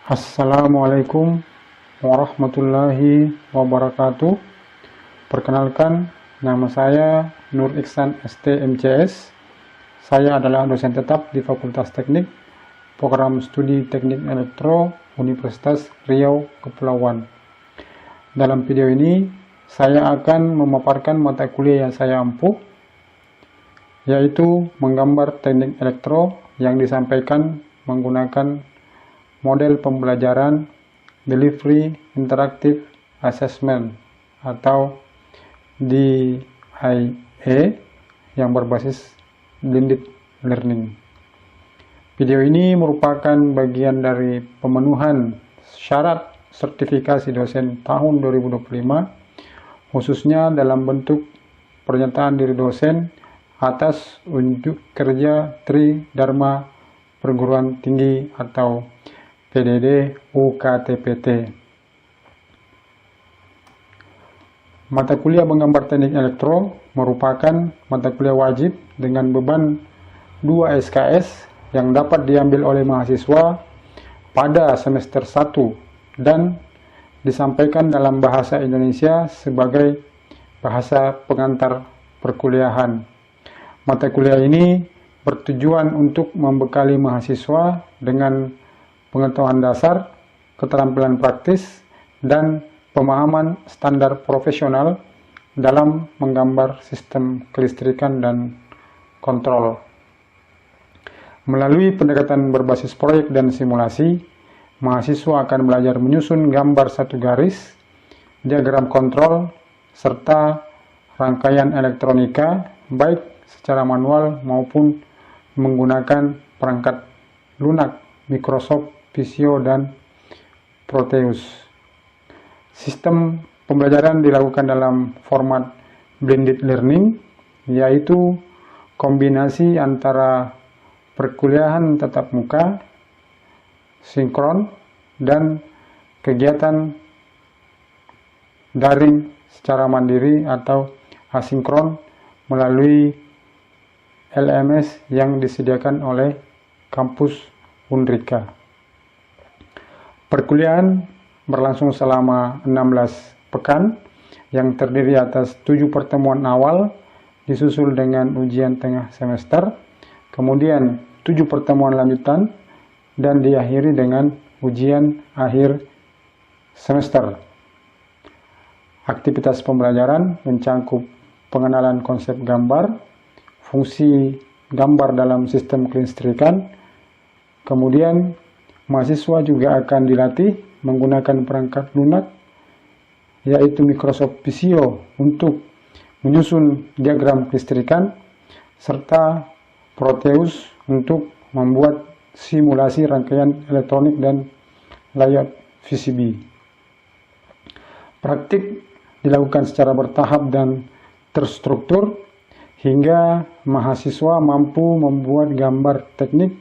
Assalamualaikum warahmatullahi wabarakatuh. Perkenalkan, nama saya Nur Iksan ST.MCS. Saya adalah dosen tetap di Fakultas Teknik, Program Studi Teknik Elektro, Universitas Riau Kepulauan. Dalam video ini, saya akan memaparkan mata kuliah yang saya ampuh, yaitu menggambar teknik elektro yang disampaikan menggunakan model pembelajaran Delivery Interactive Assessment atau DIA yang berbasis Blended Learning. Video ini merupakan bagian dari pemenuhan syarat sertifikasi dosen tahun 2025, khususnya dalam bentuk pernyataan diri dosen atas unjuk kerja Tri Dharma Perguruan Tinggi atau PDD UKTPT. Mata kuliah menggambar teknik elektro merupakan mata kuliah wajib dengan beban 2 SKS yang dapat diambil oleh mahasiswa pada semester 1 dan disampaikan dalam bahasa Indonesia sebagai bahasa pengantar perkuliahan. Mata kuliah ini bertujuan untuk membekali mahasiswa dengan pengetahuan dasar, keterampilan praktis, dan pemahaman standar profesional dalam menggambar sistem kelistrikan dan kontrol. Melalui pendekatan berbasis proyek dan simulasi, mahasiswa akan belajar menyusun gambar satu garis, diagram kontrol, serta rangkaian elektronika, baik secara manual maupun menggunakan perangkat lunak Microsoft Visio dan Proteus. Sistem pembelajaran dilakukan dalam format blended learning, yaitu kombinasi antara perkuliahan tatap muka, sinkron, dan kegiatan daring secara mandiri atau asinkron melalui LMS yang disediakan oleh kampus Unrika. Perkuliahan berlangsung selama 16 pekan yang terdiri atas 7 pertemuan awal disusul dengan ujian tengah semester, kemudian 7 pertemuan lanjutan, dan diakhiri dengan ujian akhir semester. Aktivitas pembelajaran mencangkup pengenalan konsep gambar, fungsi gambar dalam sistem kelistrikan, kemudian mahasiswa juga akan dilatih menggunakan perangkat lunak, yaitu Microsoft Visio untuk menyusun diagram kelistrikan, serta Proteus untuk membuat simulasi rangkaian elektronik dan layout PCB. Praktik dilakukan secara bertahap dan terstruktur hingga mahasiswa mampu membuat gambar teknik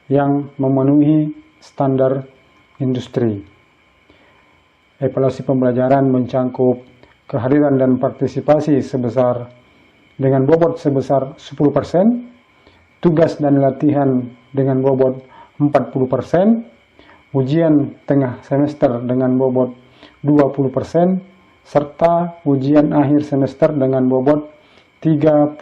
yang memenuhi standar industri. Evaluasi pembelajaran mencangkup kehadiran dan partisipasi dengan bobot sebesar 10%, tugas dan latihan dengan bobot 40%, ujian tengah semester dengan bobot 20%, serta ujian akhir semester dengan bobot 30%.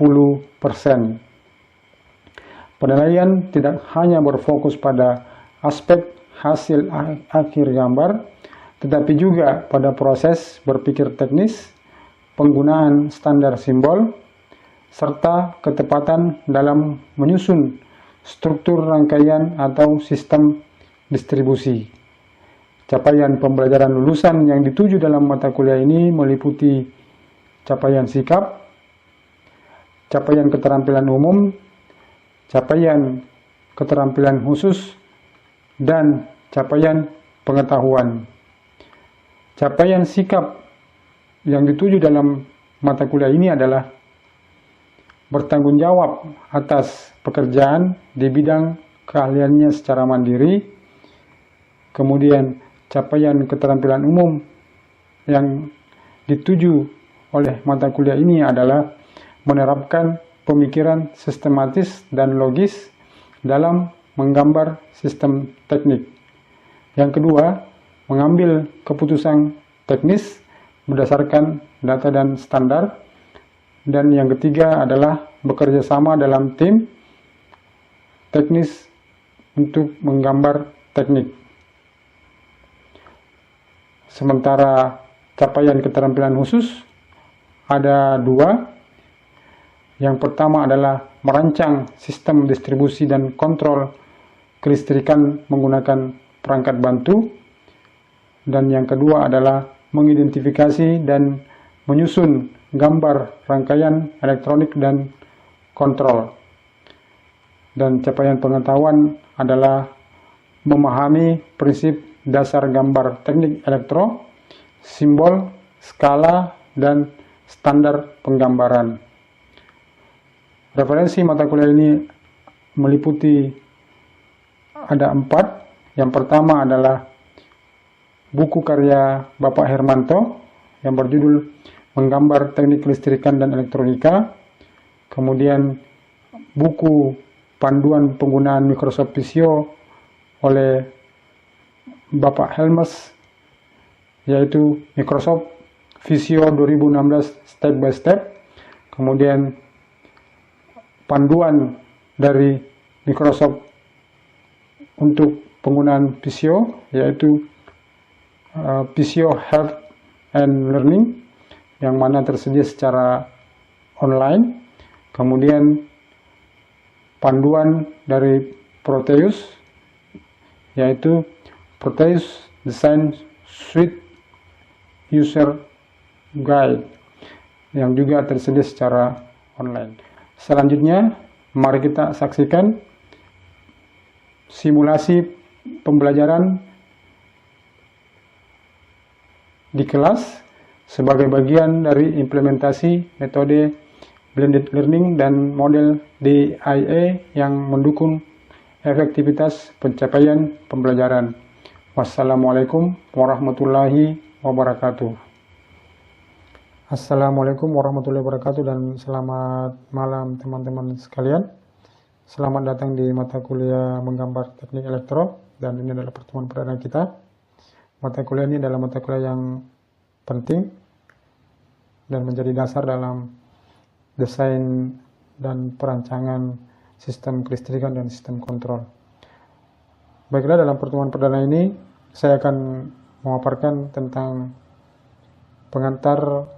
Penilaian tidak hanya berfokus pada aspek hasil akhir gambar, tetapi juga pada proses berpikir teknis, penggunaan standar simbol, serta ketepatan dalam menyusun struktur rangkaian atau sistem distribusi. Capaian pembelajaran lulusan yang dituju dalam mata kuliah ini meliputi capaian sikap, capaian keterampilan umum, capaian keterampilan khusus, dan capaian pengetahuan. Capaian sikap yang dituju dalam mata kuliah ini adalah bertanggung jawab atas pekerjaan di bidang keahliannya secara mandiri. Kemudian capaian keterampilan umum yang dituju oleh mata kuliah ini adalah menerapkan pemikiran sistematis dan logis dalam menggambar sistem teknik. Yang kedua, mengambil keputusan teknis berdasarkan data dan standar. Dan yang ketiga adalah bekerja sama dalam tim teknis untuk menggambar teknik. Sementara capaian keterampilan khusus ada dua. Yang pertama adalah merancang sistem distribusi dan kontrol kelistrikan menggunakan perangkat bantu. Dan yang kedua adalah mengidentifikasi dan menyusun gambar rangkaian elektronik dan kontrol. Dan capaian pengetahuan adalah memahami prinsip dasar gambar teknik elektro, simbol, skala, dan standar penggambaran. Referensi mata kuliah ini meliputi ada 4. Yang pertama adalah buku karya Bapak Hermanto yang berjudul Menggambar Teknik Kelistrikan dan Elektronika. Kemudian buku panduan penggunaan Microsoft Visio oleh Bapak Helmes, yaitu Microsoft Visio 2016 Step by Step. Kemudian panduan dari Microsoft untuk penggunaan Visio, yaitu Visio Health and Learning, yang mana tersedia secara online. Kemudian panduan dari Proteus, yaitu Proteus Design Suite User Guide, yang juga tersedia secara online. Selanjutnya, mari kita saksikan simulasi pembelajaran di kelas sebagai bagian dari implementasi metode blended learning dan model DIA yang mendukung efektivitas pencapaian pembelajaran. Wassalamualaikum warahmatullahi wabarakatuh. Assalamualaikum warahmatullahi wabarakatuh dan selamat malam teman-teman sekalian. Selamat datang di mata kuliah menggambar teknik elektro, dan ini adalah pertemuan perdana kita. Mata kuliah ini adalah mata kuliah yang penting dan menjadi dasar dalam desain dan perancangan sistem kelistrikan dan sistem kontrol. Baiklah, dalam pertemuan perdana ini saya akan memaparkan tentang pengantar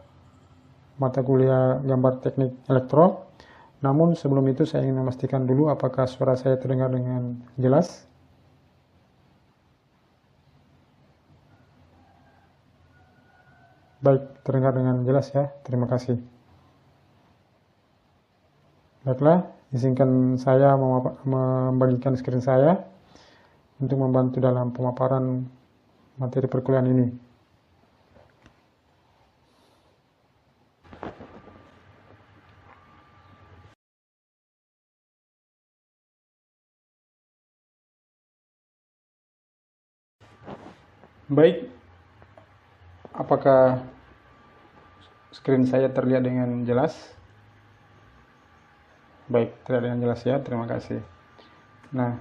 mata kuliah gambar teknik elektro. Namun sebelum itu saya ingin memastikan dulu apakah suara saya terdengar dengan jelas. Baik, terdengar dengan jelas ya. Terima kasih. Baiklah, izinkan saya membagikan screen saya untuk membantu dalam pemaparan materi perkuliahan ini. Baik, apakah screen saya terlihat dengan jelas? Baik, terlihat dengan jelas ya, terima kasih. Nah,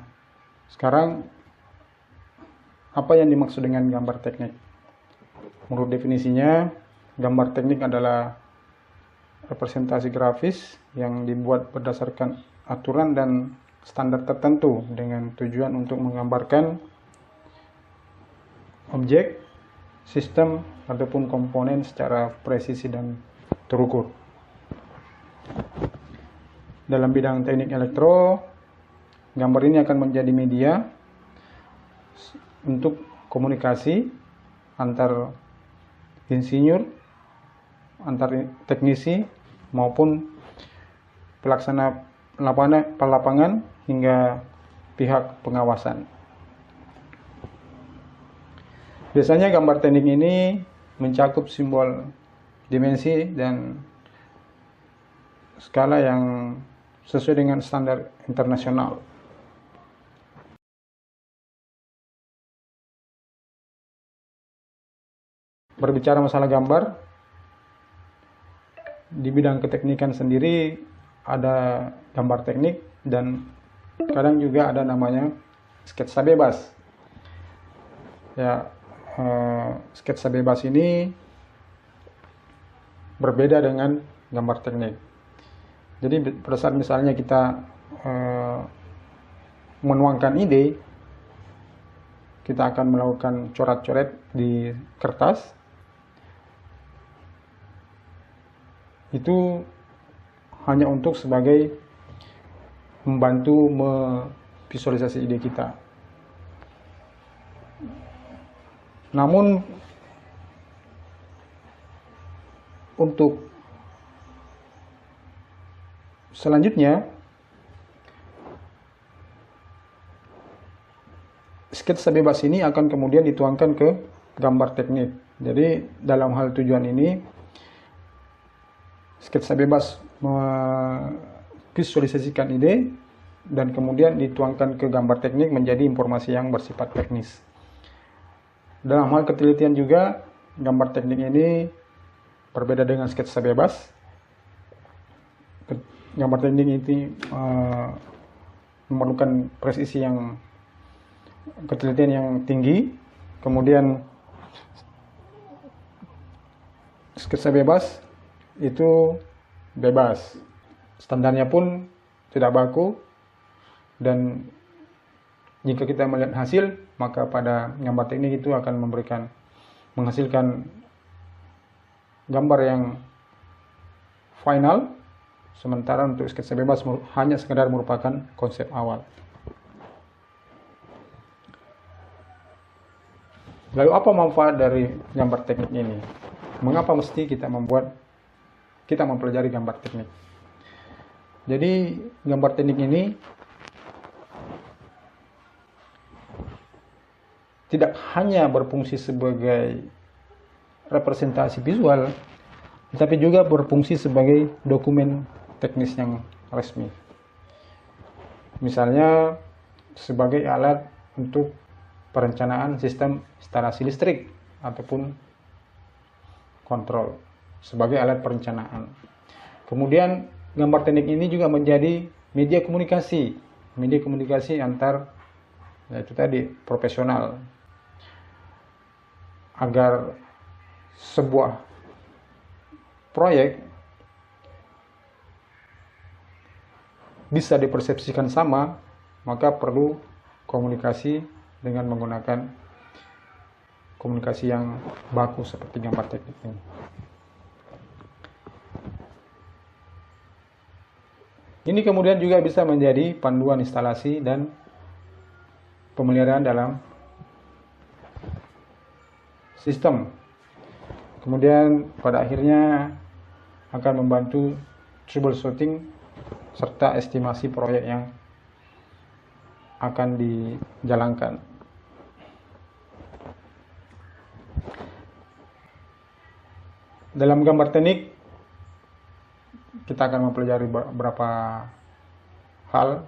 sekarang apa yang dimaksud dengan gambar teknik? Menurut definisinya, gambar teknik adalah representasi grafis yang dibuat berdasarkan aturan dan standar tertentu dengan tujuan untuk menggambarkan objek, sistem, ataupun komponen secara presisi dan terukur. Dalam bidang teknik elektro, gambar ini akan menjadi media untuk komunikasi antar insinyur, antar teknisi, maupun pelaksana lapangan hingga pihak pengawasan. Biasanya gambar teknik ini mencakup simbol, dimensi, dan skala yang sesuai dengan standar internasional. Berbicara masalah gambar, di bidang keteknikan sendiri ada gambar teknik dan kadang juga ada namanya sketsa bebas. Ya, sketsa bebas ini berbeda dengan gambar teknik. Jadi pada saat misalnya kita menuangkan ide, kita akan melakukan coret-coret di kertas. Itu hanya untuk sebagai membantu memvisualisasi ide kita. Namun untuk selanjutnya, sketsa bebas ini akan kemudian dituangkan ke gambar teknik. Jadi dalam hal tujuan ini, sketsa bebas memvisualisasikan ide dan kemudian dituangkan ke gambar teknik menjadi informasi yang bersifat teknis. Dalam hal ketelitian juga, gambar teknik ini berbeda dengan sketsa bebas. Gambar teknik ini memerlukan presisi yang ketelitian yang tinggi. Kemudian sketsa bebas itu bebas, standarnya pun tidak baku, dan jika kita melihat hasil, maka pada gambar teknik itu akan menghasilkan gambar yang final, sementara untuk sketsa bebas hanya sekedar merupakan konsep awal. Lalu apa manfaat dari gambar teknik ini? Mengapa mesti kita mempelajari gambar teknik? Jadi gambar teknik ini tidak hanya berfungsi sebagai representasi visual, tetapi juga berfungsi sebagai dokumen teknis yang resmi. Misalnya sebagai alat untuk perencanaan sistem instalasi listrik ataupun kontrol, sebagai alat perencanaan. Kemudian gambar teknik ini juga menjadi media komunikasi antar, yaitu tadi, profesional, agar sebuah proyek bisa dipersepsikan sama, maka perlu komunikasi dengan menggunakan komunikasi yang baku seperti gambar teknik ini. Ini kemudian juga bisa menjadi panduan instalasi dan pemeliharaan dalam sistem. Kemudian pada akhirnya akan membantu troubleshooting serta estimasi proyek yang akan dijalankan. Dalam gambar teknik, kita akan mempelajari beberapa hal,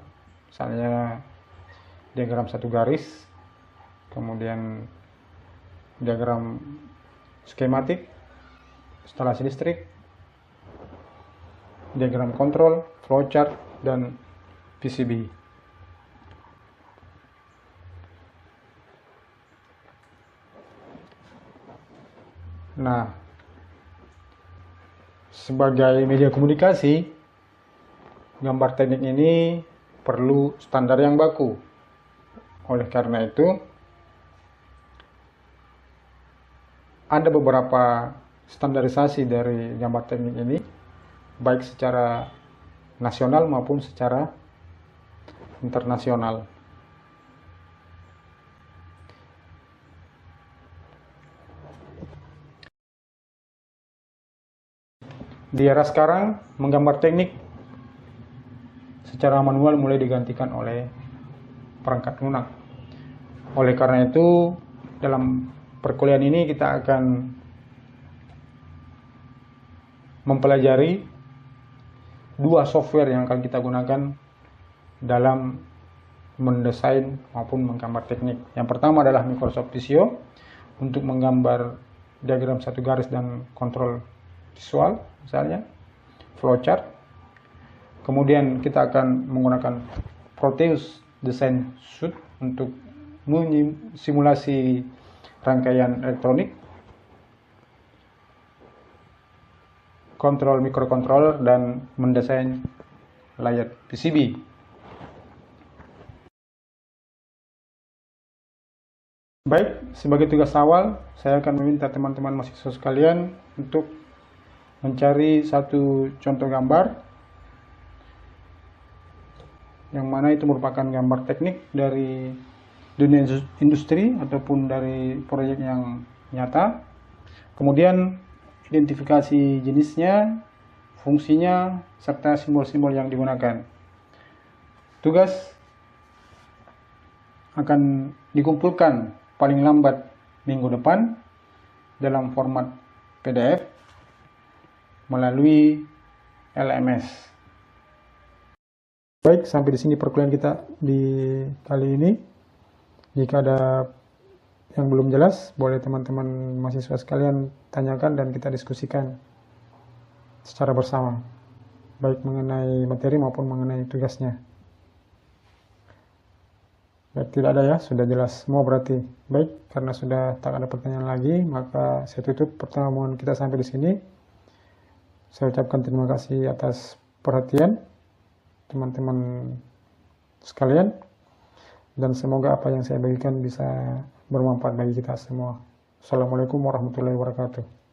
misalnya diagram satu garis, kemudian diagram skematik, instalasi listrik, diagram kontrol, flowchart, dan PCB. Nah, sebagai media komunikasi, gambar teknik ini perlu standar yang baku. Oleh karena itu, ada beberapa standarisasi dari gambar teknik ini, baik secara nasional maupun secara internasional. Di era sekarang, menggambar teknik secara manual mulai digantikan oleh perangkat lunak. Oleh karena itu, dalam perkuliahan ini kita akan mempelajari dua software yang akan kita gunakan dalam mendesain maupun menggambar teknik. Yang pertama adalah Microsoft Visio untuk menggambar diagram satu garis dan kontrol visual, misalnya flowchart. Kemudian kita akan menggunakan Proteus Design Suite untuk simulasi rangkaian elektronik, kontrol mikrokontroler, dan mendesain layar PCB. Baik, sebagai tugas awal, saya akan meminta teman-teman mahasiswa sekalian untuk mencari satu contoh gambar, yang mana itu merupakan gambar teknik dari dunia industri ataupun dari proyek yang nyata. Kemudian identifikasi jenisnya, fungsinya, serta simbol-simbol yang digunakan. Tugas akan dikumpulkan paling lambat minggu depan dalam format PDF melalui LMS. Baik, sampai di sini perkuliahan kita di kali ini. Jika ada yang belum jelas, boleh teman-teman mahasiswa sekalian tanyakan dan kita diskusikan secara bersama, baik mengenai materi maupun mengenai tugasnya. Baik, tidak ada ya, sudah jelas semua berarti. Baik, karena sudah tak ada pertanyaan lagi, maka saya tutup pertemuan kita sampai di sini. Saya ucapkan terima kasih atas perhatian teman-teman sekalian, dan semoga apa yang saya bagikan bisa bermanfaat bagi kita semua. Assalamualaikum warahmatullahi wabarakatuh.